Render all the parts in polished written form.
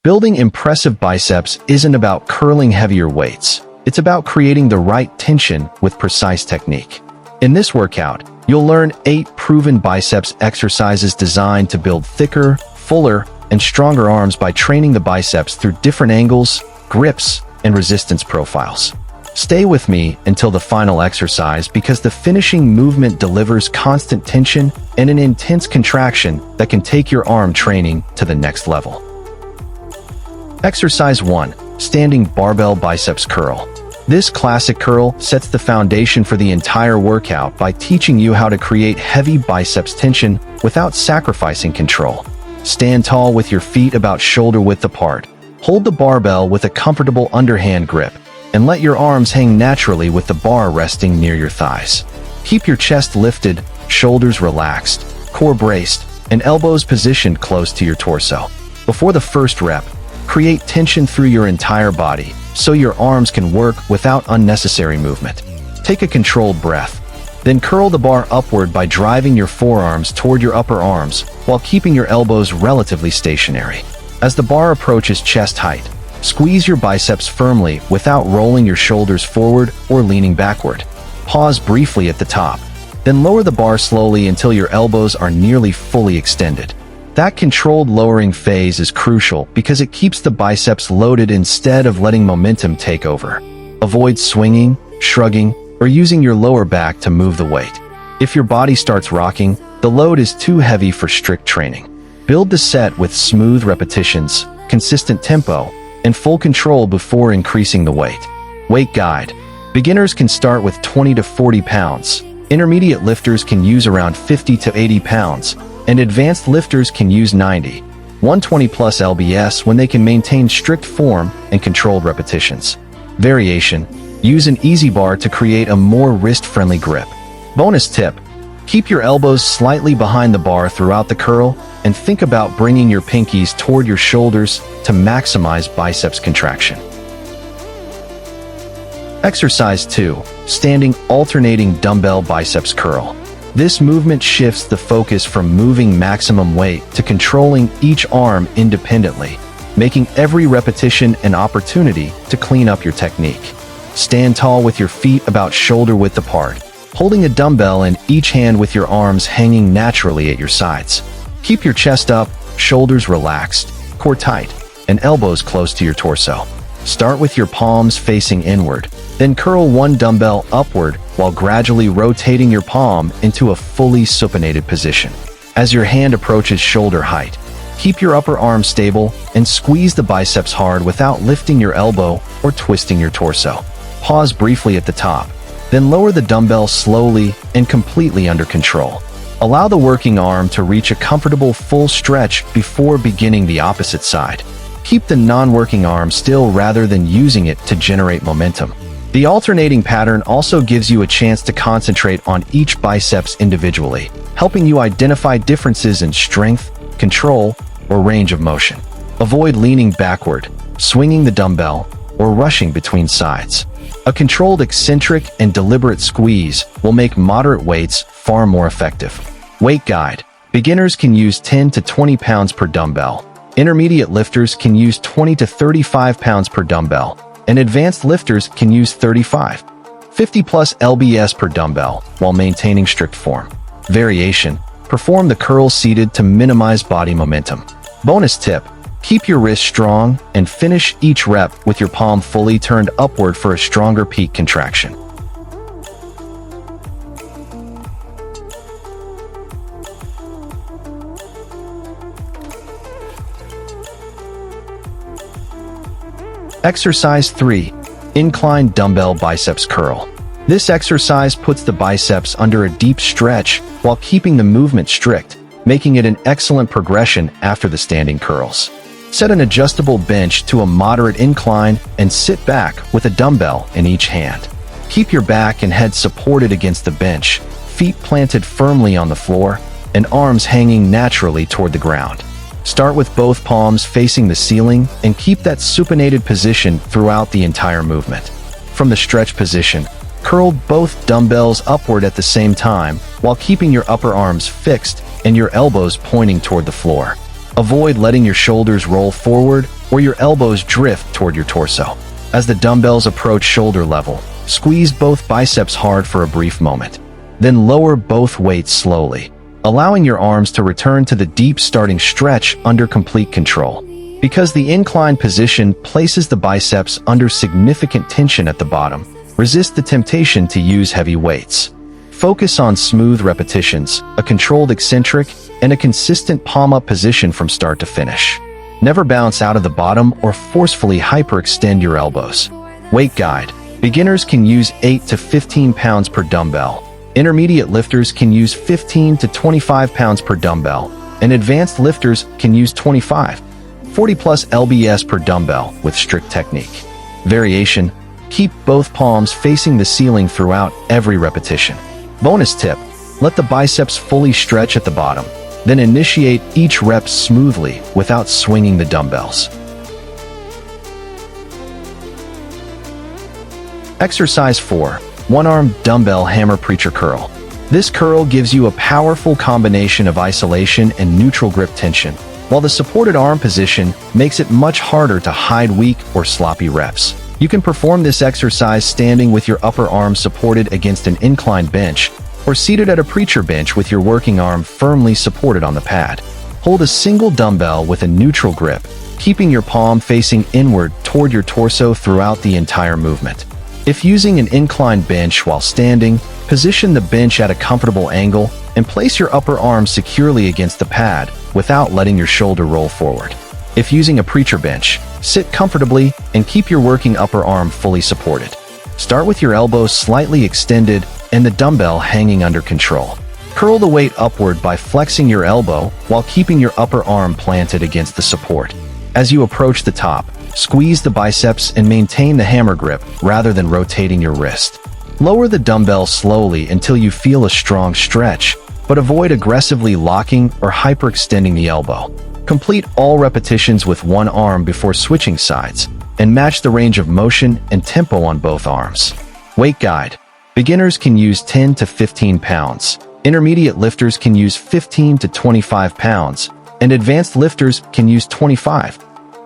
Building impressive biceps isn't about curling heavier weights. It's about creating the right tension with precise technique. In this workout, you'll learn 8 proven biceps exercises designed to build thicker, fuller, and stronger arms by training the biceps through different angles, grips, and resistance profiles. Stay with me until the final exercise because the finishing movement delivers constant tension and an intense contraction that can take your arm training to the next level. Exercise 1. Standing barbell biceps curl. This classic curl sets the foundation for the entire workout by teaching you how to create heavy biceps tension without sacrificing control. Stand tall with your feet about shoulder width apart. Hold the barbell with a comfortable underhand grip, and let your arms hang naturally with the bar resting near your thighs. Keep your chest lifted, shoulders relaxed, core braced, and elbows positioned close to your torso. Before the first rep, create tension through your entire body so your arms can work without unnecessary movement. Take a controlled breath. Then curl the bar upward by driving your forearms toward your upper arms while keeping your elbows relatively stationary. As the bar approaches chest height, squeeze your biceps firmly without rolling your shoulders forward or leaning backward. Pause briefly at the top, then lower the bar slowly until your elbows are nearly fully extended. That controlled lowering phase is crucial because it keeps the biceps loaded instead of letting momentum take over. Avoid swinging, shrugging, or using your lower back to move the weight. If your body starts rocking, the load is too heavy for strict training. Build the set with smooth repetitions, consistent tempo, and full control before increasing the weight. Weight guide. Beginners can start with 20 to 40 pounds. Intermediate lifters can use around 50 to 80 pounds. And advanced lifters can use 90, 120 plus lbs when they can maintain strict form and controlled repetitions. Variation. Use an easy bar to create a more wrist-friendly grip. Bonus tip. Keep your elbows slightly behind the bar throughout the curl and think about bringing your pinkies toward your shoulders to maximize biceps contraction. Exercise 2. Standing alternating dumbbell biceps curl. This movement shifts the focus from moving maximum weight to controlling each arm independently, making every repetition an opportunity to clean up your technique. Stand tall with your feet about shoulder width apart, holding a dumbbell in each hand with your arms hanging naturally at your sides. Keep your chest up, shoulders relaxed, core tight, and elbows close to your torso. Start with your palms facing inward, then curl one dumbbell upward while gradually rotating your palm into a fully supinated position. As your hand approaches shoulder height, keep your upper arm stable and squeeze the biceps hard without lifting your elbow or twisting your torso. Pause briefly at the top, then lower the dumbbell slowly and completely under control. Allow the working arm to reach a comfortable full stretch before beginning the opposite side. Keep the non-working arm still rather than using it to generate momentum. The alternating pattern also gives you a chance to concentrate on each biceps individually, helping you identify differences in strength, control, or range of motion. Avoid leaning backward, swinging the dumbbell, or rushing between sides. A controlled eccentric and deliberate squeeze will make moderate weights far more effective. Weight guide. Beginners can use 10 to 20 pounds per dumbbell. Intermediate lifters can use 20 to 35 pounds per dumbbell, and advanced lifters can use 35, 50 plus lbs per dumbbell while maintaining strict form. Variation. Perform the curl seated to minimize body momentum. Bonus tip. Keep your wrists strong and finish each rep with your palm fully turned upward for a stronger peak contraction. Exercise 3. Incline dumbbell biceps curl. This exercise puts the biceps under a deep stretch while keeping the movement strict, making it an excellent progression after the standing curls. Set an adjustable bench to a moderate incline and sit back with a dumbbell in each hand. Keep your back and head supported against the bench, feet planted firmly on the floor, and arms hanging naturally toward the ground. Start with both palms facing the ceiling and keep that supinated position throughout the entire movement. From the stretch position, curl both dumbbells upward at the same time while keeping your upper arms fixed and your elbows pointing toward the floor. Avoid letting your shoulders roll forward where your elbows drift toward your torso. As the dumbbells approach shoulder level, squeeze both biceps hard for a brief moment. Then lower both weights slowly, allowing your arms to return to the deep starting stretch under complete control. Because the incline position places the biceps under significant tension at the bottom, resist the temptation to use heavy weights. Focus on smooth repetitions, a controlled eccentric, and a consistent palm-up position from start to finish. Never bounce out of the bottom or forcefully hyperextend your elbows. Weight guide. Beginners can use 8 to 15 pounds per dumbbell. Intermediate lifters can use 15 to 25 pounds per dumbbell, and advanced lifters can use 25, 40 plus lbs per dumbbell with strict technique. Variation. Keep both palms facing the ceiling throughout every repetition. Bonus tip, let the biceps fully stretch at the bottom, then initiate each rep smoothly without swinging the dumbbells. Exercise 4. One-arm dumbbell hammer preacher curl. This curl gives you a powerful combination of isolation and neutral grip tension, while the supported arm position makes it much harder to hide weak or sloppy reps. You can perform this exercise standing with your upper arm supported against an incline bench, or seated at a preacher bench with your working arm firmly supported on the pad. Hold a single dumbbell with a neutral grip, keeping your palm facing inward toward your torso throughout the entire movement. If using an incline bench while standing, position the bench at a comfortable angle and place your upper arm securely against the pad without letting your shoulder roll forward. If using a preacher bench, sit comfortably and keep your working upper arm fully supported. Start with your elbows slightly extended and the dumbbell hanging under control. Curl the weight upward by flexing your elbow while keeping your upper arm planted against the support. As you approach the top, squeeze the biceps and maintain the hammer grip rather than rotating your wrist. Lower the dumbbell slowly until you feel a strong stretch, but avoid aggressively locking or hyperextending the elbow. Complete all repetitions with one arm before switching sides, and match the range of motion and tempo on both arms. Weight guide. Beginners can use 10 to 15 pounds. Intermediate lifters can use 15 to 25 pounds, and advanced lifters can use 25,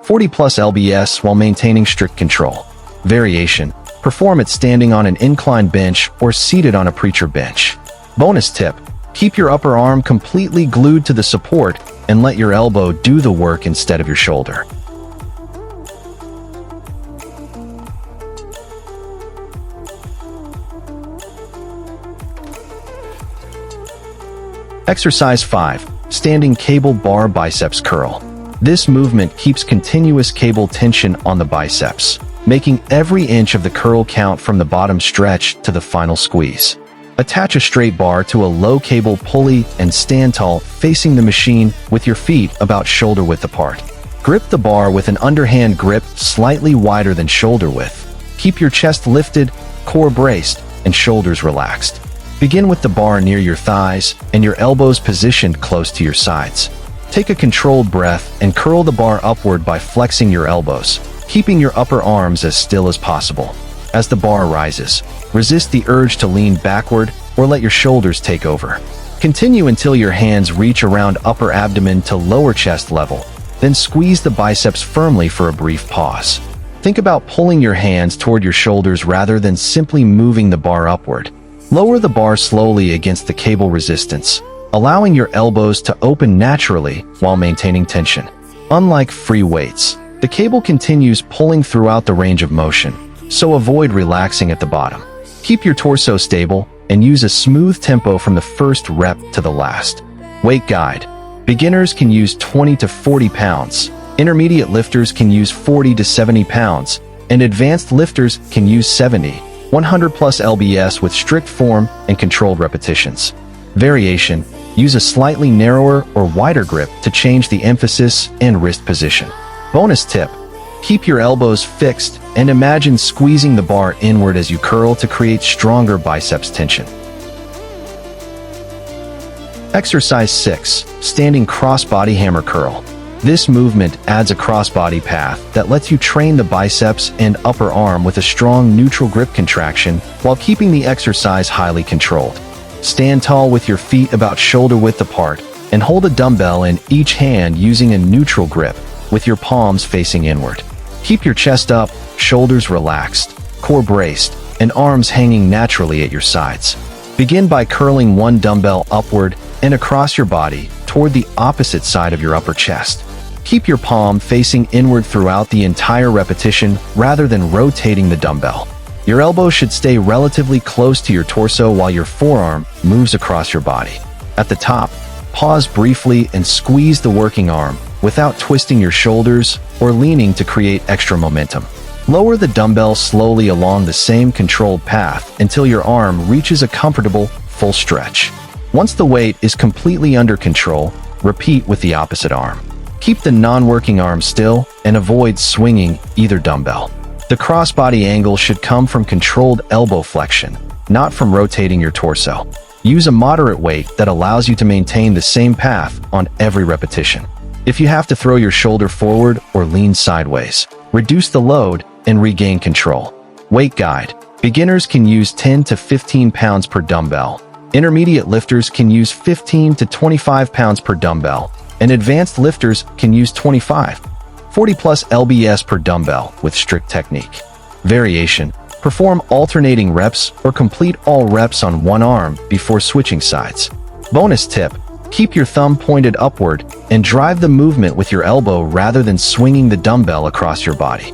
40 plus lbs while maintaining strict control. Variation. Perform it standing on an incline bench or seated on a preacher bench. Bonus tip. Keep your upper arm completely glued to the support and let your elbow do the work instead of your shoulder. Exercise 5. Standing cable bar biceps curl. This movement keeps continuous cable tension on the biceps, making every inch of the curl count from the bottom stretch to the final squeeze. Attach a straight bar to a low cable pulley and stand tall facing the machine with your feet about shoulder width apart. Grip the bar with an underhand grip slightly wider than shoulder width. Keep your chest lifted, core braced, and shoulders relaxed. Begin with the bar near your thighs and your elbows positioned close to your sides. Take a controlled breath and curl the bar upward by flexing your elbows, keeping your upper arms as still as possible. As the bar rises, resist the urge to lean backward or let your shoulders take over. Continue until your hands reach around upper abdomen to lower chest level, then squeeze the biceps firmly for a brief pause. Think about pulling your hands toward your shoulders rather than simply moving the bar upward. Lower the bar slowly against the cable resistance, allowing your elbows to open naturally while maintaining tension. Unlike free weights, the cable continues pulling throughout the range of motion, so avoid relaxing at the bottom. Keep your torso stable and use a smooth tempo from the first rep to the last. Weight guide. Beginners can use 20 to 40 pounds. Intermediate lifters can use 40 to 70 pounds, and advanced lifters can use 70, 100 plus lbs with strict form and controlled repetitions. Variation. Use a slightly narrower or wider grip to change the emphasis and wrist position. Bonus tip. Keep your elbows fixed and imagine squeezing the bar inward as you curl to create stronger biceps tension. Exercise 6. Standing crossbody hammer curl. This movement adds a crossbody path that lets you train the biceps and upper arm with a strong neutral grip contraction while keeping the exercise highly controlled. Stand tall with your feet about shoulder width apart and hold a dumbbell in each hand using a neutral grip, with your palms facing inward. Keep your chest up, shoulders relaxed, core braced, and arms hanging naturally at your sides. Begin by curling one dumbbell upward and across your body toward the opposite side of your upper chest. Keep your palm facing inward throughout the entire repetition rather than rotating the dumbbell. Your elbow should stay relatively close to your torso while your forearm moves across your body. At the top, pause briefly and squeeze the working arm without twisting your shoulders or leaning to create extra momentum. Lower the dumbbell slowly along the same controlled path until your arm reaches a comfortable, full stretch. Once the weight is completely under control, repeat with the opposite arm. Keep the non-working arm still and avoid swinging either dumbbell. The crossbody angle should come from controlled elbow flexion, not from rotating your torso. Use a moderate weight that allows you to maintain the same path on every repetition. If you have to throw your shoulder forward or lean sideways, reduce the load and regain control. Weight guide. Beginners can use 10 to 15 pounds per dumbbell. Intermediate lifters can use 15 to 25 pounds per dumbbell, and advanced lifters can use 25, 40 plus lbs per dumbbell with strict technique. Variation. Perform alternating reps or complete all reps on one arm before switching sides. Bonus tip. Keep your thumb pointed upward and drive the movement with your elbow rather than swinging the dumbbell across your body.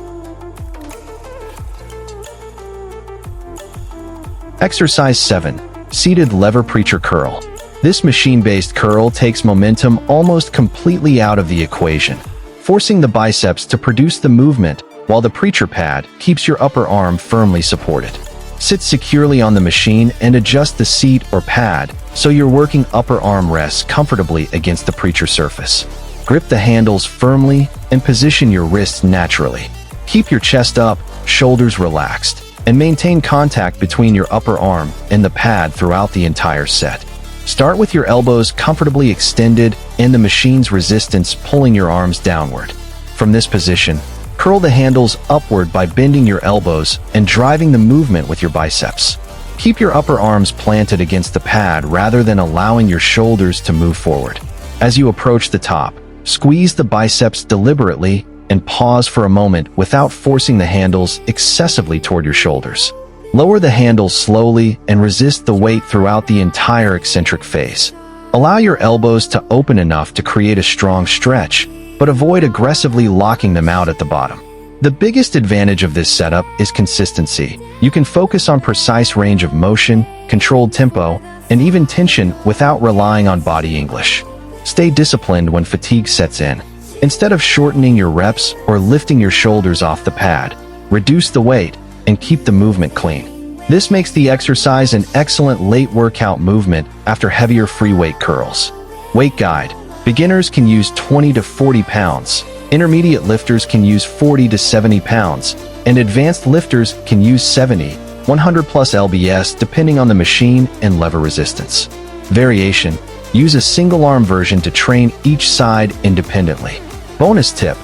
Exercise 7. Seated lever preacher curl. This machine-based curl takes momentum almost completely out of the equation, forcing the biceps to produce the movement while the preacher pad keeps your upper arm firmly supported. Sit securely on the machine and adjust the seat or pad so your working upper arm rests comfortably against the preacher surface. Grip the handles firmly and position your wrists naturally. Keep your chest up, shoulders relaxed, and maintain contact between your upper arm and the pad throughout the entire set. Start with your elbows comfortably extended and the machine's resistance pulling your arms downward. From this position, curl the handles upward by bending your elbows and driving the movement with your biceps. Keep your upper arms planted against the pad rather than allowing your shoulders to move forward. As you approach the top, squeeze the biceps deliberately and pause for a moment without forcing the handles excessively toward your shoulders. Lower the handles slowly and resist the weight throughout the entire eccentric phase. Allow your elbows to open enough to create a strong stretch, but avoid aggressively locking them out at the bottom. The biggest advantage of this setup is consistency. You can focus on precise range of motion, controlled tempo, and even tension without relying on body English. Stay disciplined when fatigue sets in. Instead of shortening your reps or lifting your shoulders off the pad, reduce the weight and keep the movement clean. This makes the exercise an excellent late workout movement after heavier free weight curls. Weight guide. Beginners can use 20 to 40 pounds. Intermediate lifters can use 40 to 70 pounds, and advanced lifters can use 70, 100 plus lbs depending on the machine and lever resistance. Variation. Use a single arm version to train each side independently. Bonus tip.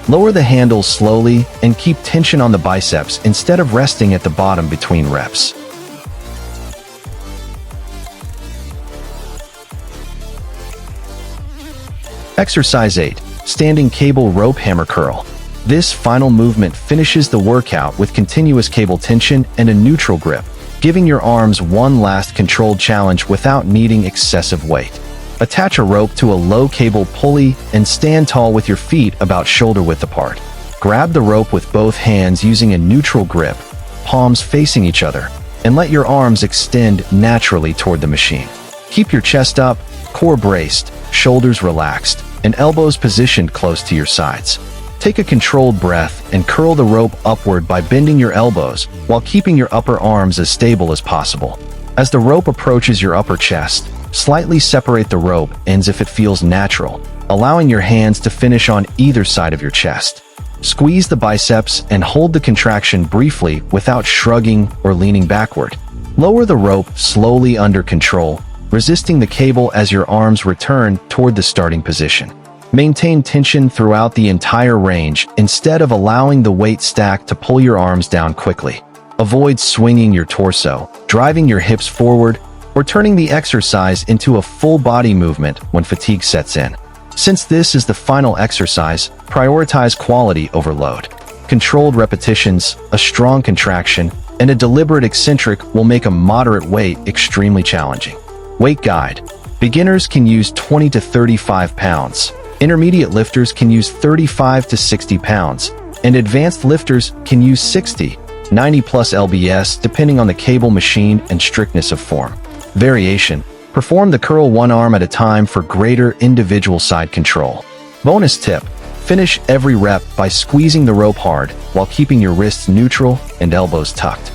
Lower the handles slowly and keep tension on the biceps instead of resting at the bottom between reps. Exercise 8. Standing cable rope hammer curl. This final movement finishes the workout with continuous cable tension and a neutral grip, giving your arms one last controlled challenge without needing excessive weight. Attach a rope to a low cable pulley and stand tall with your feet about shoulder width apart. Grab the rope with both hands using a neutral grip, palms facing each other, and let your arms extend naturally toward the machine. Keep your chest up, core braced, shoulders relaxed, and elbows positioned close to your sides. Take a controlled breath and curl the rope upward by bending your elbows while keeping your upper arms as stable as possible. As the rope approaches your upper chest, slightly separate the rope ends if it feels natural, allowing your hands to finish on either side of your chest. Squeeze the biceps and hold the contraction briefly without shrugging or leaning backward. Lower the rope slowly under control, resisting the cable as your arms return toward the starting position. Maintain tension throughout the entire range instead of allowing the weight stack to pull your arms down quickly. Avoid swinging your torso, driving your hips forward, or turning the exercise into a full body movement when fatigue sets in. Since this is the final exercise, prioritize quality over load. Controlled repetitions, a strong contraction, and a deliberate eccentric will make a moderate weight extremely challenging. Weight guide. Beginners can use 20 to 35 pounds. Intermediate lifters can use 35 to 60 pounds. And advanced lifters can use 60, 90 plus lbs depending on the cable machine and strictness of form. Variation. Perform the curl one arm at a time for greater individual side control. Bonus tip. Finish every rep by squeezing the rope hard while keeping your wrists neutral and elbows tucked.